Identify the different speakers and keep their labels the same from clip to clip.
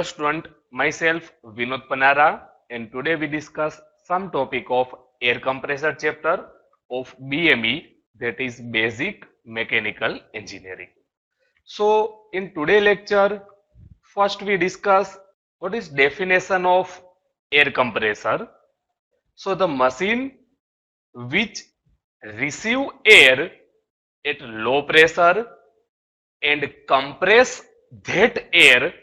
Speaker 1: Hello student, myself Vinod Panara and today we discuss some topic of air compressor chapter of BME, that is Basic Mechanical Engineering. So in today lecture, first we discuss what is definition of air compressor. So the machine which receive air at low pressure and compress that air,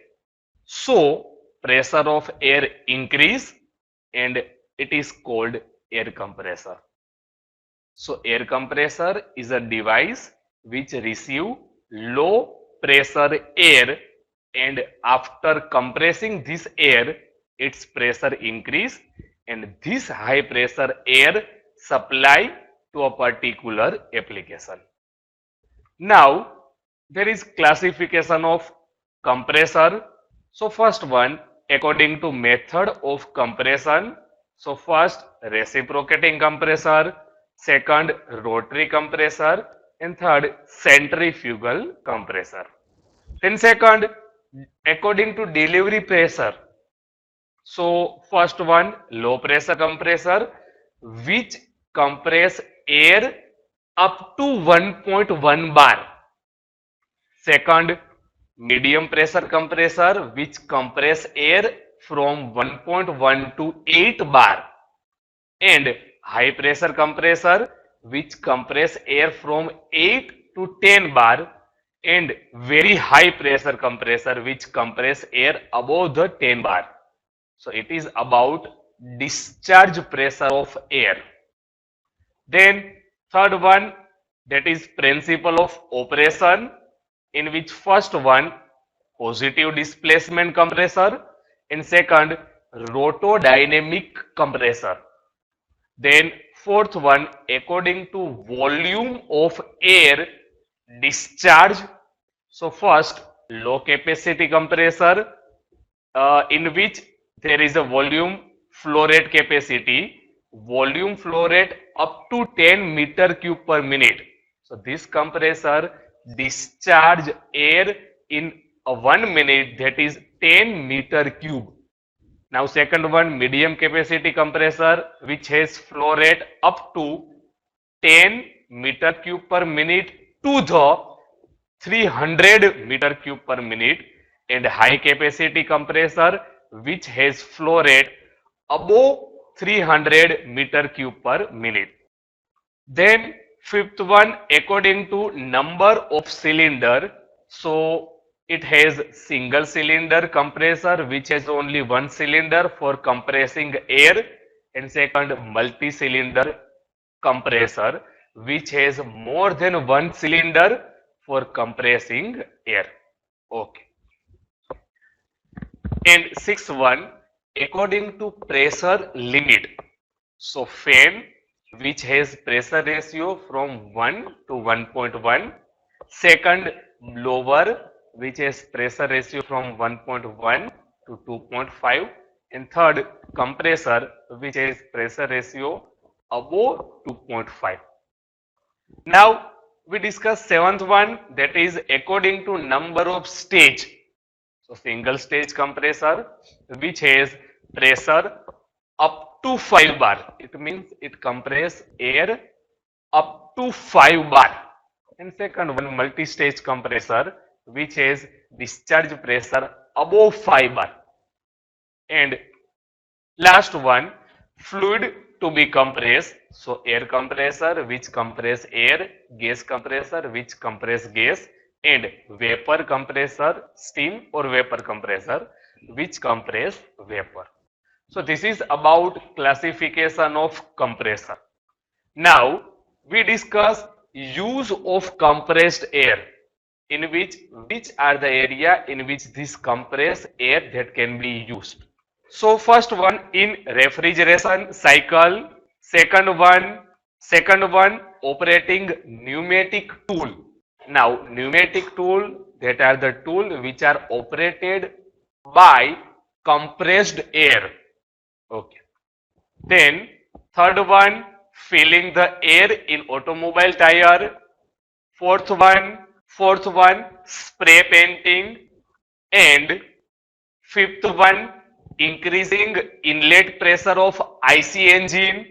Speaker 1: so pressure of air increase and it is called air compressor. So air compressor is a device which receive low pressure air and after compressing this air its pressure increase and this high pressure air supply to a particular application. Now there is classification of compressor. So first one, according to method of compression. So first reciprocating compressor, second rotary compressor and third centrifugal compressor. Then second, according to delivery pressure. So first one, low pressure compressor which compress air up to 1.1 bar. Second, medium pressure compressor which compress air from 1.1 to 8 bar and high pressure compressor which compress air from 8 to 10 bar and very high pressure compressor which compress air above the 10 bar. So it is about discharge pressure of air. Then third one, that is principle of operation, in which first one positive displacement compressor and second rotodynamic compressor. Then fourth one, according to volume of air discharge. So first low capacity compressor in which there is a volume flow rate capacity, volume flow rate up to 10 meter cube per minute. So this compressor discharge air in a 1 minute, that is 10 meter cube. Now second one, medium capacity compressor which has flow rate up to 10 meter cube per minute to the 300 meter cube per minute and high capacity compressor which has flow rate above 300 meter cube per minute. Then fifth one, according to number of cylinder. So it has single cylinder compressor which has only one cylinder for compressing air and second multi-cylinder compressor which has more than one cylinder for compressing air. Okay. And sixth one, according to pressure limit. So fan which has pressure ratio from 1 to 1.1, second blower which has pressure ratio from 1.1 to 2.5 and third compressor which has pressure ratio above 2.5. Now we discuss seventh one, that is according to number of stage. So single stage compressor which has pressure up to 5 bar. It means it compress air up to 5 bar. And second one, multi-stage compressor which has discharge pressure above 5 bar. And last one, fluid to be compressed. So air compressor which compress air, gas compressor which compress gas and vapor compressor, steam or vapor compressor which compress vapor. So this is about classification of compressor. Now we discuss use of compressed air, in which are the area in which this compressed air that can be used. So first one in refrigeration cycle, second one operating pneumatic tool. Now pneumatic tool, that are the tool which are operated by compressed air. Okay. Then third one, filling the air in automobile tire. Fourth one, spray painting. And Fifth one, increasing inlet pressure of IC engine.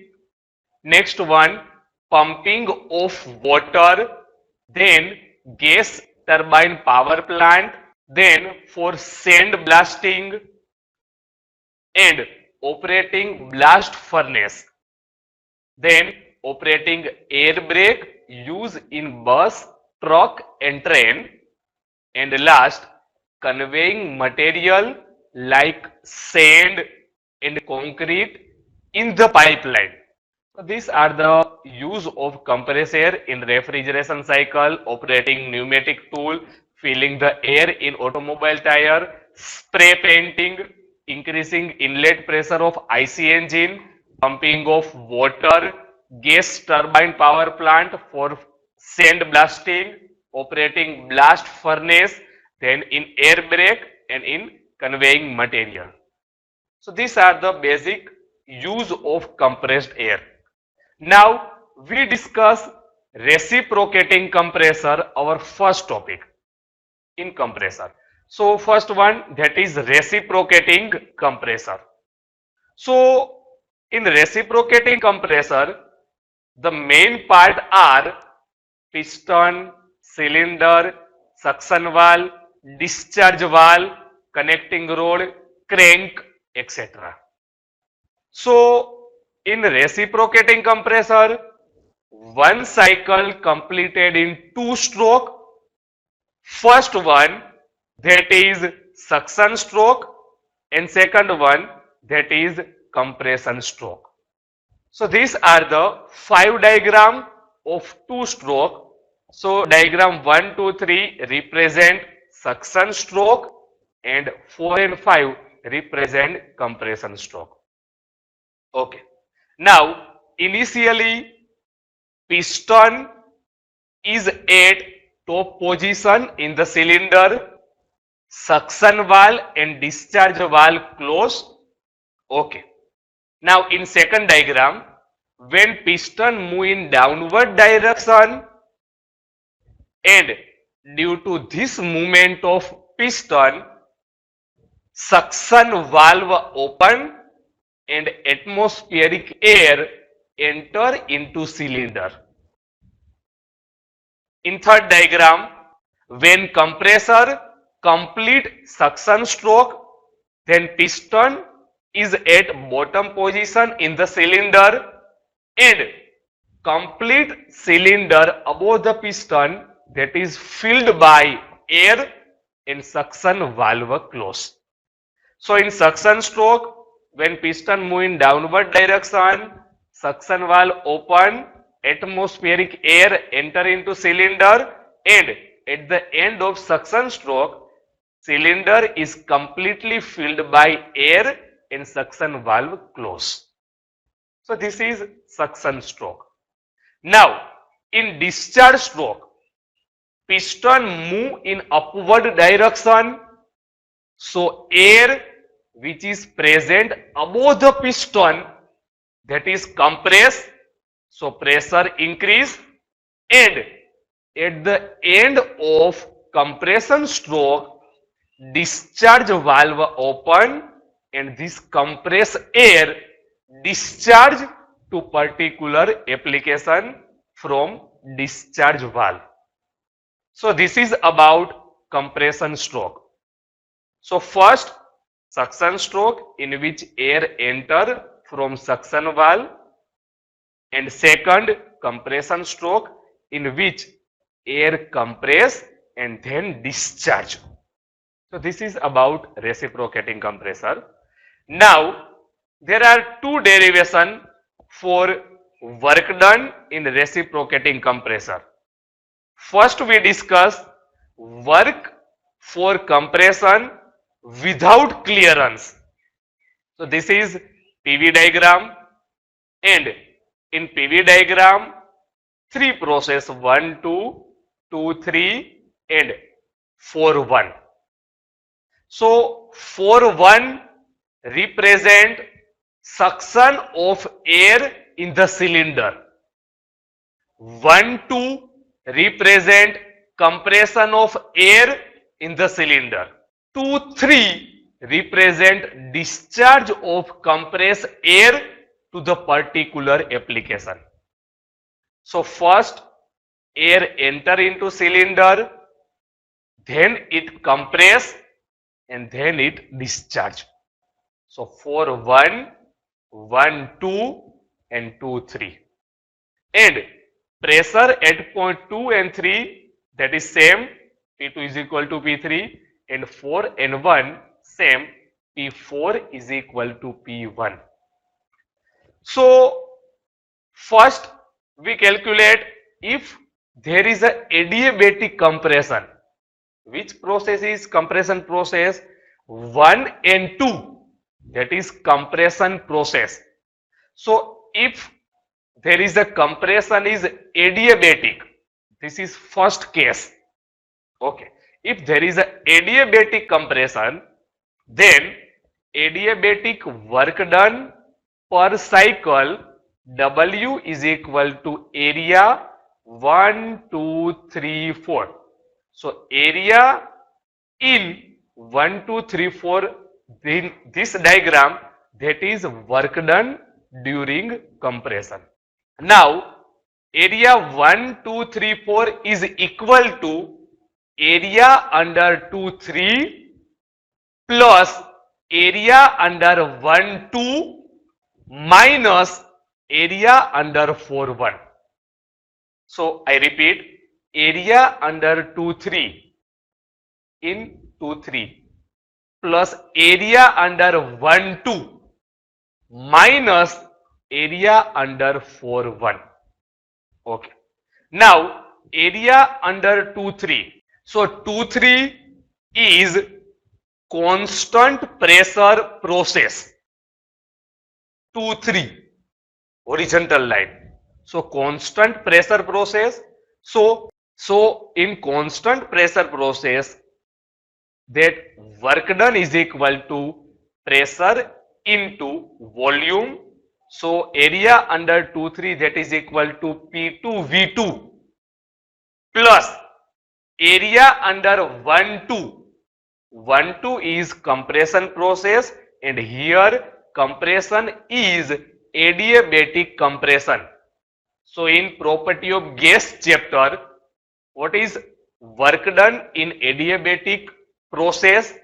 Speaker 1: Next one, pumping of water. Then gas turbine power plant. Then for sand blasting and operating blast furnace. Then operating air brake used in bus, truck and train. And last, conveying material like sand and concrete in the pipeline. So these are the use of compressed air in refrigeration cycle, operating pneumatic tool, filling the air in automobile tire, spray painting, increasing inlet pressure of IC engine, pumping of water, gas turbine power plant for sand blasting, operating blast furnace, then in air brake and in conveying material. So these are the basic use of compressed air. Now we discuss reciprocating compressor, our first topic in compressor. So first one, that is reciprocating compressor. So in reciprocating compressor, the main part are piston, cylinder, suction valve, discharge valve, connecting rod, crank, etc. So in reciprocating compressor, one cycle completed in two stroke. First one, that is suction stroke, and second one, that is compression stroke. So these are the 5 diagram of two stroke. So diagram 1, 2, 3 represent suction stroke and 4 and 5 represent compression stroke. Okay. Now initially piston is at top position in the cylinder, suction valve and discharge valve closed. Okay. Now in second diagram, when piston move in downward direction and due to this movement of piston, suction valve open and atmospheric air enter into cylinder. In third diagram, when compressor complete suction stroke, then piston is at bottom position in the cylinder and complete cylinder above the piston, that is filled by air and suction valve closed. So in suction stroke, when piston move in downward direction, suction valve open, atmospheric air enter into cylinder, and at the end of suction stroke, cylinder is completely filled by air and suction valve closed. So this is suction stroke. Now in discharge stroke, piston move in upward direction, so air which is present above the piston, that is compressed, so pressure increase, and at the end of compression stroke, discharge valve open and this compressed air discharge to particular application from discharge valve. So this is about compression stroke. So first, suction stroke in which air enter from suction valve, and second, compression stroke in which air compress and then discharge. So this is about reciprocating compressor. Now there are two derivation for work done in reciprocating compressor. First we discuss work for compression without clearance. So this is PV diagram, and in PV diagram, three process 1, 2, 2, 3 and 4, 1. So 4, 1 represent suction of air in the cylinder. 1, 2 represent compression of air in the cylinder. 2, 3 represent discharge of compressed air to the particular application. So first air enter into cylinder, then it compress and then it discharge. So for 1, 1, 2 and 2, 3. And pressure at point 2 and 3 that is same, P2 is equal to P3, and 4 and 1 same, P4 is equal to P1. So first we calculate if there is a adiabatic compression. Which process is compression process? 1 and 2, that is compression process. So if there is a compression is adiabatic, this is first case. Okay, if there is a adiabatic compression, then adiabatic work done per cycle W is equal to area 1, 2, 3, 4. So area in 1, 2, 3, 4, in this diagram, that is work done during compression. Now area 1, 2, 3, 4 is equal to area under 2, 3 plus area under 1, 2 minus area under 4, 1. So I repeat, area under 2, 3 in 2, 3 plus area under 1, 2 minus area under 4, 1. Okay. Now area under 2, 3. So 2, 3 is constant pressure process. 2, 3 horizontal line. So constant pressure process. So in constant pressure process, that work done is equal to pressure into volume. So area under 2, 3, that is equal to P2 V2 plus area under 1, 2. 1, 2 is compression process, and here compression is adiabatic compression. So in property of gas chapter, what is work done in adiabatic process?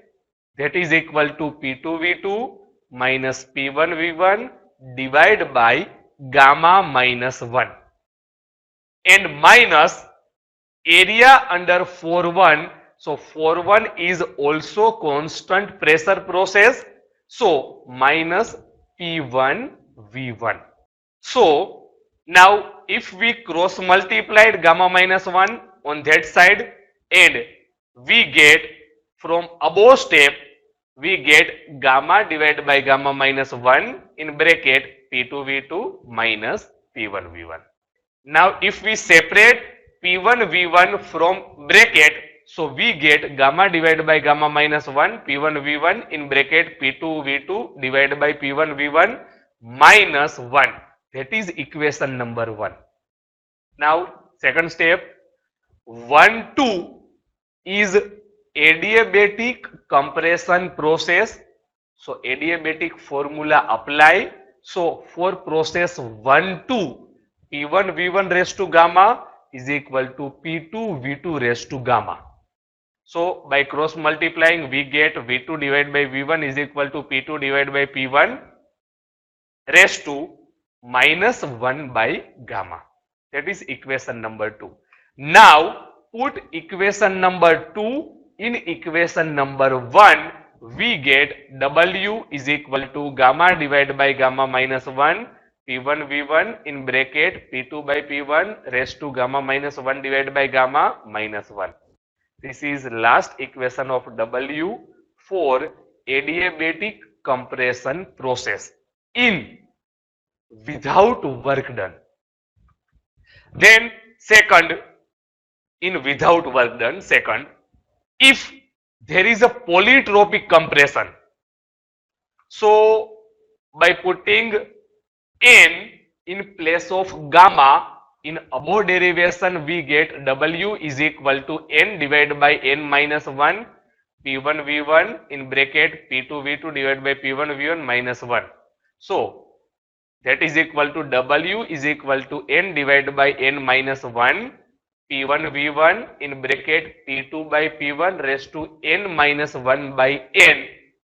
Speaker 1: That is equal to P2 V2 minus P1 V1 divided by gamma minus 1 and minus area under 4, 1. So 4, 1 is also constant pressure process. So minus P1 V1. So now if we cross multiplied gamma minus 1 on that side, and we get from above step, we get gamma divided by gamma minus 1 in bracket P2 V2 minus P1 V1. Now if we separate P1 V1 from bracket, so we get gamma divided by gamma minus 1 P1 V1 in bracket P2 V2 divided by P1 V1 minus 1. That is equation number 1. Now second step, 1, 2 is adiabatic compression process. So adiabatic formula apply. So for process 1, 2, P1 V1 raised to gamma is equal to P2 V2 raised to gamma. So by cross multiplying, we get V2 divided by V1 is equal to P2 divided by P1 raised to minus 1 by gamma. That is equation number 2. Now put equation number 2 in equation number 1. We get W is equal to gamma divided by gamma minus 1 P1 V1 in bracket P2 by P1 raised to gamma minus 1 divided by gamma minus 1. This is last equation of W for adiabatic compression process in without work done. Then second, in without work done, second, if there is a polytropic compression, so by putting N in place of gamma, in above derivation we get W is equal to N divided by N minus 1 P1 V1 in bracket P2 V2 divided by P1 V1 minus 1. So that is equal to W is equal to N divided by N minus 1 P1 V1 in bracket P2 by P1 raised to N minus 1 by N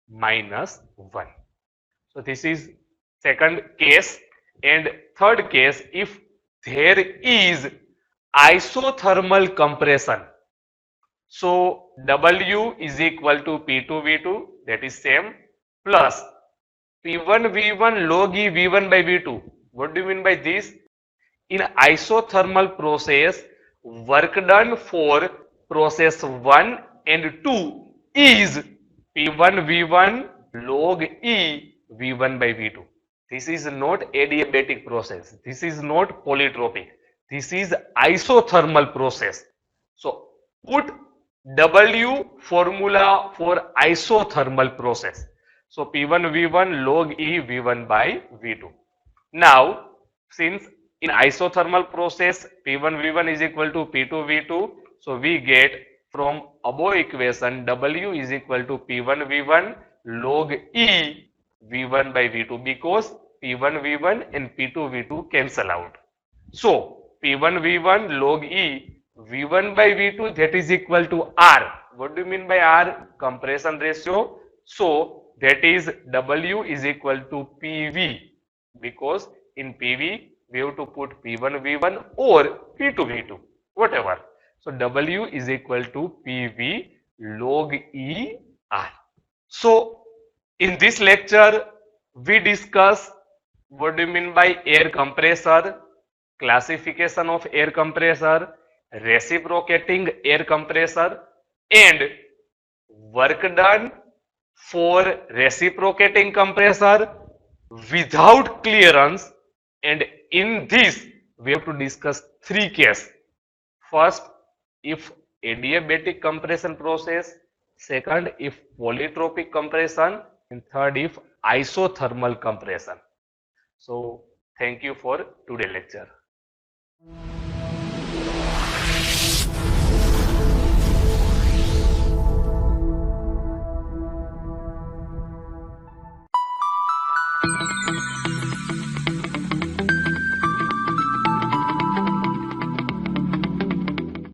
Speaker 1: minus 1. So this is second case. And third case, if there is isothermal compression, so W is equal to P2 V2, that is same, plus P1 V1 log E V1 by V2. What do you mean by this? In isothermal process, work done for process 1 and 2 is P1 V1 log E V1 by V2. This is not adiabatic process. This is not polytropic. This is isothermal process. So put W formula for isothermal process. So P1 V1 log E V1 by V2. Now, since in isothermal process P1 V1 is equal to P2 V2, so we get from above equation W is equal to P1 V1 log E V1 by V2 because P1 V1 and P2 V2 cancel out. So P1 V1 log E V1 by V2, that is equal to R. What do you mean by R? Compression ratio. So that is W is equal to PV, because in PV we have to put P1 V1 or P2 V2, whatever. So W is equal to PV log E R. So in this lecture we discuss what do you mean by air compressor, classification of air compressor, reciprocating air compressor, and work done for reciprocating compressor without clearance. And in this we have to discuss three cases. First, if adiabatic compression process, second if polytropic compression, and third if isothermal compression. So thank you for today's lecture.